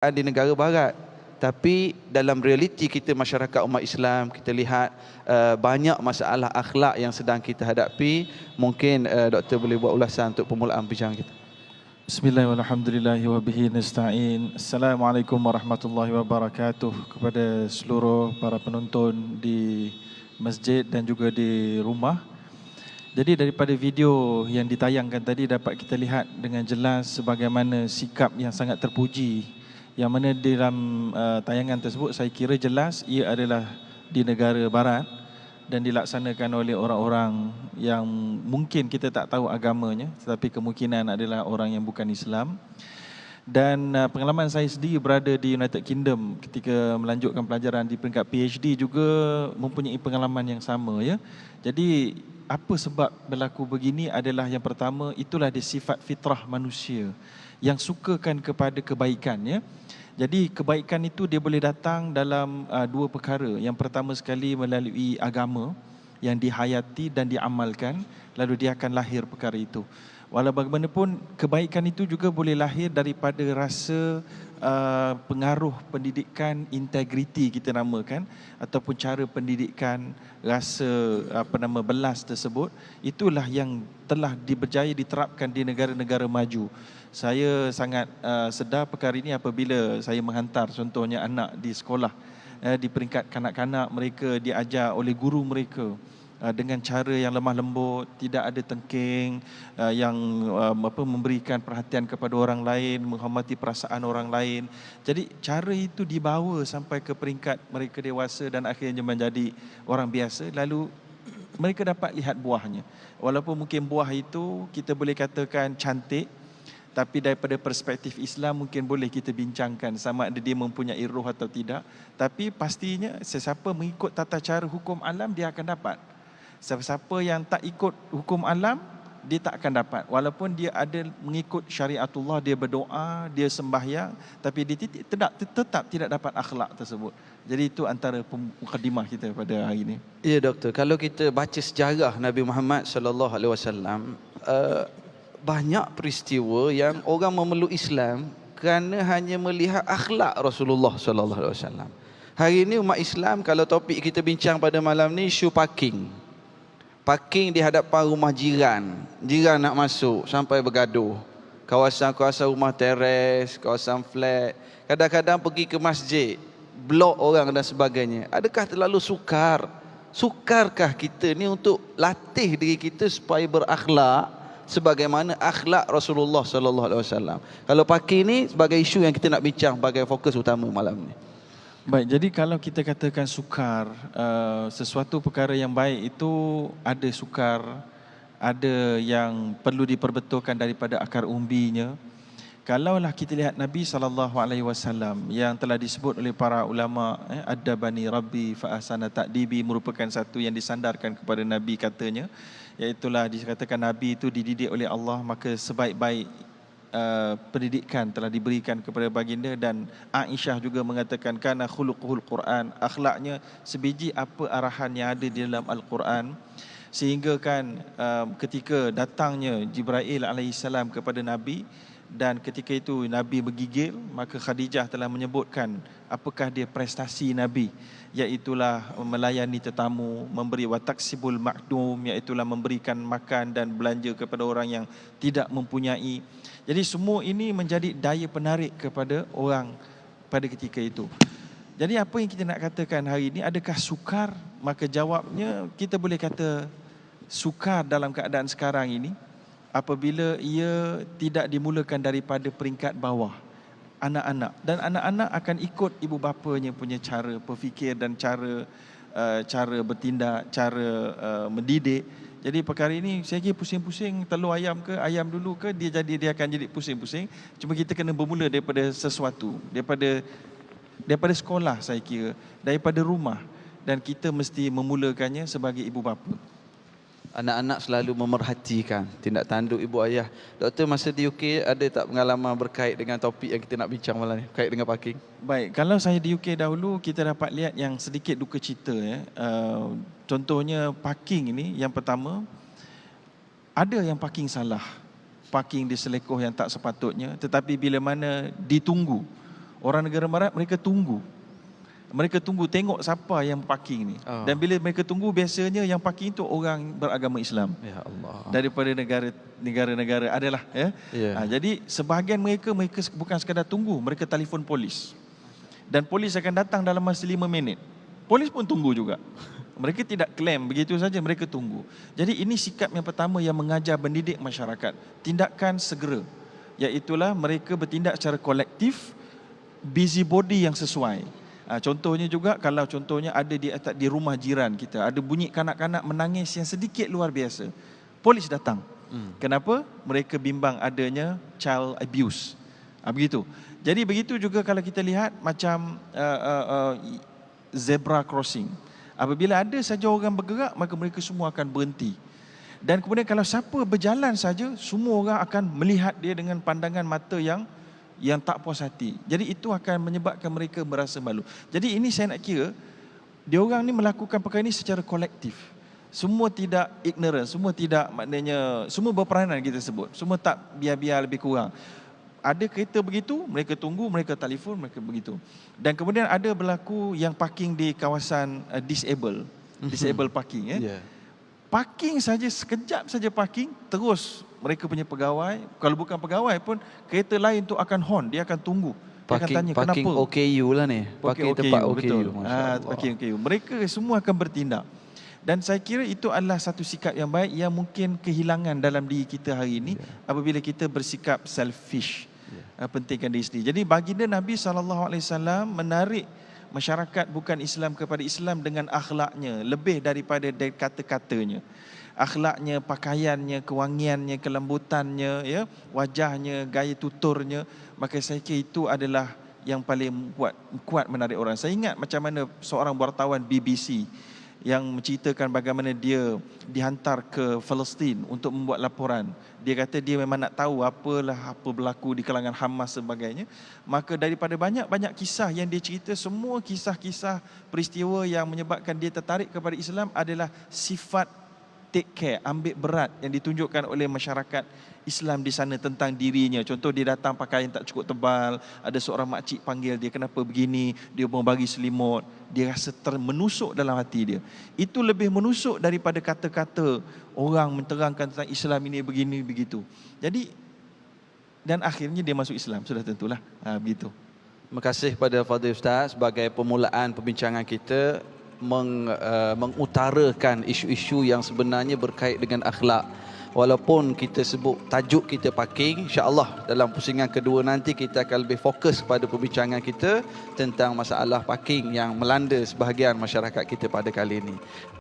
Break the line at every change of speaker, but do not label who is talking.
di negara barat. Tapi dalam realiti kita masyarakat umat Islam, kita lihat banyak masalah akhlak yang sedang kita hadapi. Mungkin Doktor boleh buat ulasan untuk permulaan bincang kita.
Bismillahirrahmanirrahim. Assalamualaikum warahmatullahi wabarakatuh kepada seluruh para penonton di masjid dan juga di rumah. Jadi daripada video yang ditayangkan tadi dapat kita lihat dengan jelas sebagaimana sikap yang sangat terpuji yang mana dalam tayangan tersebut saya kira jelas ia adalah di negara barat dan dilaksanakan oleh orang-orang yang mungkin kita tak tahu agamanya tetapi kemungkinan adalah orang yang bukan Islam. Dan pengalaman saya sendiri berada di United Kingdom ketika melanjutkan pelajaran di peringkat PhD juga mempunyai pengalaman yang sama ya. Jadi apa sebab berlaku begini adalah yang pertama itulah dia sifat fitrah manusia yang sukakan kepada kebaikan ya. Jadi kebaikan itu dia boleh datang dalam dua perkara. Yang pertama sekali melalui agama yang dihayati dan diamalkan, lalu dia akan lahir perkara itu. Walau bagaimanapun kebaikan itu juga boleh lahir daripada rasa pengaruh pendidikan integriti kita namakan ataupun cara pendidikan rasa belas tersebut. Itulah yang telah berjaya diterapkan di negara-negara maju. Saya sangat sedar perkara ini apabila saya menghantar contohnya anak di sekolah di peringkat kanak-kanak mereka diajar oleh guru mereka dengan cara yang lemah lembut, tidak ada tengking, yang memberikan perhatian kepada orang lain, menghormati perasaan orang lain. Jadi cara itu dibawa sampai ke peringkat mereka dewasa dan akhirnya menjadi orang biasa, lalu mereka dapat lihat buahnya. Walaupun mungkin buah itu kita boleh katakan cantik, tapi daripada perspektif Islam mungkin boleh kita bincangkan sama ada dia mempunyai roh atau tidak. Tapi pastinya sesiapa mengikut tata cara hukum alam dia akan dapat. Siapa yang tak ikut hukum alam dia tak akan dapat. Walaupun dia ada mengikut syariatullah, dia berdoa, dia sembahyang, tapi dia tetap tidak dapat akhlak tersebut. Jadi itu antara mukadimah kita pada hari ini.
Ya Doktor, kalau kita baca sejarah Nabi Muhammad sallallahu alaihi wasallam, banyak peristiwa yang orang memeluk Islam kerana hanya melihat akhlak Rasulullah sallallahu alaihi wasallam. Hari ini umat Islam, kalau topik kita bincang pada malam ni isu parking. Parking di hadapan rumah jiran. Jiran nak masuk sampai bergaduh. Kawasan-kawasan rumah teres, kawasan flat. Kadang-kadang pergi ke masjid, blok orang dan sebagainya. Adakah terlalu sukar? Sukarkah kita ni untuk latih diri kita supaya berakhlak sebagaimana akhlak Rasulullah sallallahu alaihi wasallam? Kalau parking ni sebagai isu yang kita nak bincang sebagai fokus utama malam ni.
Baik, jadi kalau kita katakan sukar, sesuatu perkara yang baik itu ada sukar, ada yang perlu diperbetulkan daripada akar umbinya. Kalaulah kita lihat Nabi SAW yang telah disebut oleh para ulama, Adabani Rabbi fa ahsana ta'dibi, merupakan satu yang disandarkan kepada Nabi katanya, iaitulah dikatakan Nabi itu dididik oleh Allah, maka sebaik-baik pendidikan telah diberikan kepada baginda. Dan Aisyah juga mengatakan kana khuluquhul Quran, akhlaknya sebiji apa arahan yang ada di dalam Al-Quran. Sehingga kan ketika datangnya Jibril alaihissalam kepada Nabi dan ketika itu Nabi bergigil, maka Khadijah telah menyebutkan apakah dia prestasi Nabi, iaitulah melayani tetamu, memberi wataksibul ma'dum, iaitulah memberikan makan dan belanja kepada orang yang tidak mempunyai. Jadi semua ini menjadi daya penarik kepada orang pada ketika itu. Jadi apa yang kita nak katakan hari ini, adakah sukar? Maka jawabnya kita boleh kata sukar dalam keadaan sekarang ini apabila ia tidak dimulakan daripada peringkat bawah, anak-anak. Dan anak-anak akan ikut ibu bapanya punya cara berfikir dan cara bertindak, cara mendidik. Jadi perkara ini saya kira pusing-pusing telur ayam ke ayam dulu ke, dia akan jadi pusing-pusing. Cuma kita kena bermula daripada sesuatu, daripada sekolah, saya kira daripada rumah, dan kita mesti memulakannya sebagai ibu bapa.
Anak-anak selalu memerhatikan tindak tanduk ibu ayah. Doktor, masa di UK ada tak pengalaman berkait dengan topik yang kita nak bincang malam ni, berkait dengan parking?
Baik, kalau saya di UK dahulu, kita dapat lihat yang sedikit duka cita ya. Contohnya parking ini, yang pertama ada yang parking salah, parking di selekoh yang tak sepatutnya, tetapi bila mana ditunggu Orang negara barat mereka tunggu. Mereka tunggu tengok siapa yang parking ni. Dan bila mereka tunggu, biasanya yang parking tu orang beragama Islam.
Ya Allah.
Daripada negara-negara adalah ya. Jadi sebahagian mereka bukan sekadar tunggu, mereka telefon polis. Dan polis akan datang dalam masa 5 minit. Polis pun tunggu juga. Mereka tidak klaim begitu saja, mereka tunggu. Jadi ini sikap yang pertama yang mengajar mendidik masyarakat. Tindakan segera. Iaitulah mereka bertindak secara kolektif, busybody yang sesuai. Contohnya juga kalau contohnya ada di rumah jiran kita, ada bunyi kanak-kanak menangis yang sedikit luar biasa. Polis datang. Kenapa? Mereka bimbang adanya child abuse. Begitu. Jadi begitu juga kalau kita lihat macam zebra crossing. Apabila ada saja orang bergerak, maka mereka semua akan berhenti. Dan kemudian kalau siapa berjalan saja, semua orang akan melihat dia dengan pandangan mata yang tak puas hati. Jadi itu akan menyebabkan mereka merasa malu. Jadi ini saya nak kira, diorang ni melakukan perkara ini secara kolektif. Semua tidak ignorant, semua tidak maknanya, semua berperanan kita sebut. Semua tak biar-biar lebih kurang. Ada kereta begitu, mereka tunggu, mereka telefon, mereka begitu. Dan kemudian ada berlaku yang parking di kawasan disable parking. Parking saja, sekejap saja parking, terus mereka punya pegawai, kalau bukan pegawai pun, kereta lain tu akan horn, dia akan tunggu. Dia akan tanya
parking
kenapa.
OKU lah ni. Parking tempat OKU.
Parking OKU. Mereka semua akan bertindak. Dan saya kira itu adalah satu sikap yang baik yang mungkin kehilangan dalam diri kita hari ini apabila kita bersikap selfish. Pentingkan diri sendiri. Jadi baginda Nabi SAW menarik masyarakat bukan Islam kepada Islam dengan akhlaknya, lebih daripada dari kata-katanya. Akhlaknya, pakaiannya, kewangiannya, kelembutannya, ya, wajahnya, gaya tuturnya, maka saya kira itu adalah yang paling kuat menarik orang. Saya ingat macam mana seorang wartawan BBC yang menceritakan bagaimana dia dihantar ke Palestin untuk membuat laporan. Dia kata dia memang nak tahu apa berlaku di kalangan Hamas sebagainya. Maka daripada banyak-banyak kisah yang dia cerita, semua kisah-kisah peristiwa yang menyebabkan dia tertarik kepada Islam adalah sifat take care, ambil berat yang ditunjukkan oleh masyarakat Islam di sana tentang dirinya. Contoh, dia datang pakaian tak cukup tebal, ada seorang makcik panggil dia kenapa begini, dia mau bagi selimut, dia rasa menusuk dalam hati dia. Itu lebih menusuk daripada kata-kata orang menterangkan tentang Islam ini begini begitu. Jadi, dan akhirnya dia masuk Islam, sudah tentulah begitu.
Terima kasih kepada Fadil Ustaz sebagai permulaan perbincangan kita, mengutarakan isu-isu yang sebenarnya berkait dengan akhlak. Walaupun kita sebut tajuk kita parking, insya-Allah dalam pusingan kedua nanti kita akan lebih fokus kepada perbincangan kita tentang masalah parking yang melanda sebahagian masyarakat kita pada kali ini.